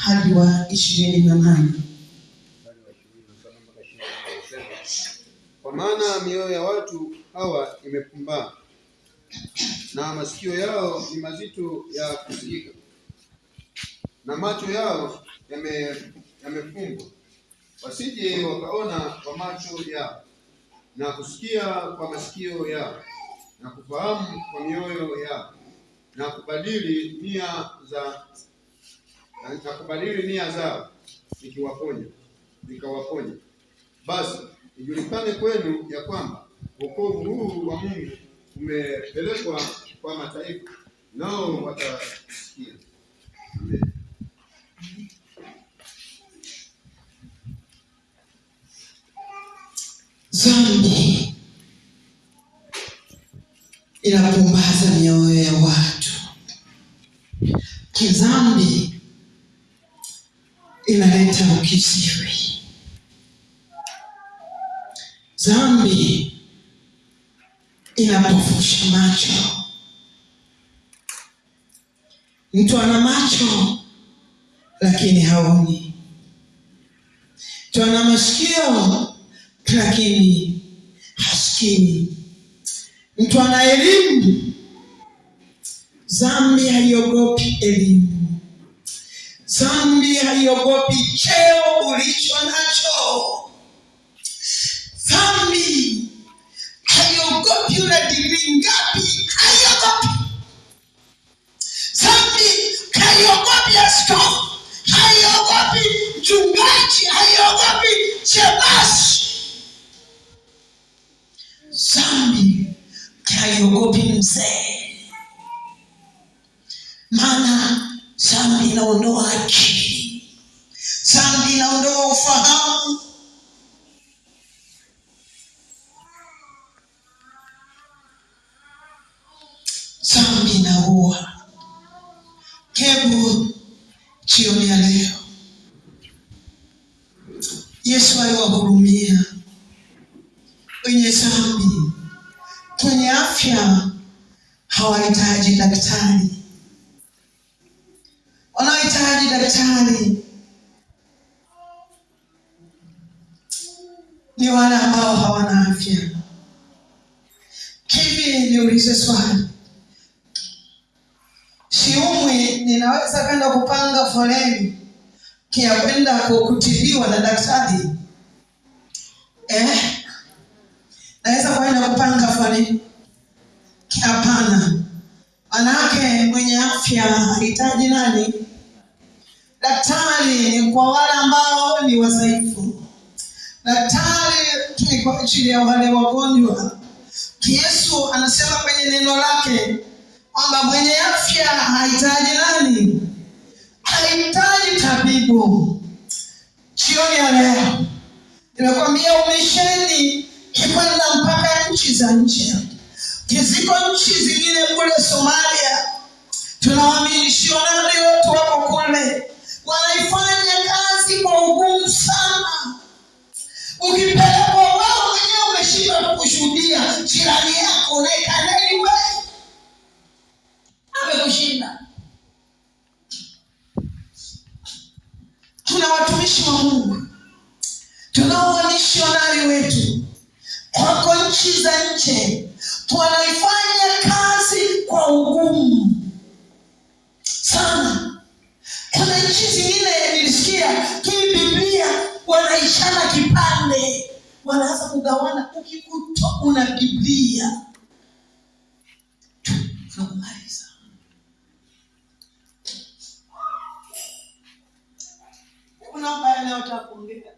hadi wa 28. Kwa maana mioyo ya watu hawa imepumba na masikio yao ni mazito ya kusikika, na macho yao yamefungwa, wasije wakaona kwa macho yao, na kusikia kwa masikio yao, na kufahamu kwa mioyo yao, na kubadili nia zao nikawaponya. Basi ijulikane kwenu ya kwamba wokovu huu wa Mungu umepelekwa kwa mataifa, nao watasikia. Amen. Dhambi inapumbaza mioyo ya watu. Dhambi inaleta ukisiri. Dhambi inapofusha macho. Mtu ana macho lakini haoni. Mtu ana masikio lakini hasikii. Mtu ana elimu. Dhambi haiogopi elimu. Dhambi haiogopi cheo ulicho nacho. Dhambi haiogopi una degree ngapi, haiogopi. Dhambi haiogopi askofu, haiogopi mchungaji, haiogopi shemasi. Dhambi haiogopi mzee. Maana dhambi inaondoa akili. Dhambi inaondoa ufahamu. Dhambi inaua. Hebu jioni ya leo, Yesu aliwahurumia wenye dhambi. Kwenye afya hawahitaji daktari. Wanahitaji daktari ni wale ambao hawana afya. Hivi niulize swali. Siumwi, ninaweza kwenda kupanga foleni kia kwenda kutibiwa na daktari? Naweza kwenda kupanga foleni? Hapana. Manake mwenye afya hahitaji nani? Daktari ni kwa wale ambao ni wadhaifu. Daktari ni kwa ajili ya wale wagonjwa. Yesu anasema kwenye neno lake kwamba mwenye afya hahitaji nani? Hahitaji tabibu. Jioni ya leo nimekwambia umisheni kwenda mpaka nchi za nje. Ziko nchi zingine kule Somalia, tunawaamini misionari wetu wako kule, wanaifanya kazi kwa ugumu sana. Ukipelekwa wao mwenyewe umeshindwa kushuhudia, jirani yako unaekaneni wewe amekushinda. Tuna watumishi wa Mungu, tunao wamisionari wetu wako nchi za nje, wanaifanya kazi kwa ugumu sana. Kuna nchi zingine nilisikia Biblia wanaishana kipande, wanaanza kugawana. Ukikuta una Biblia tunakumaliza. Kuna mbaya na utakuongea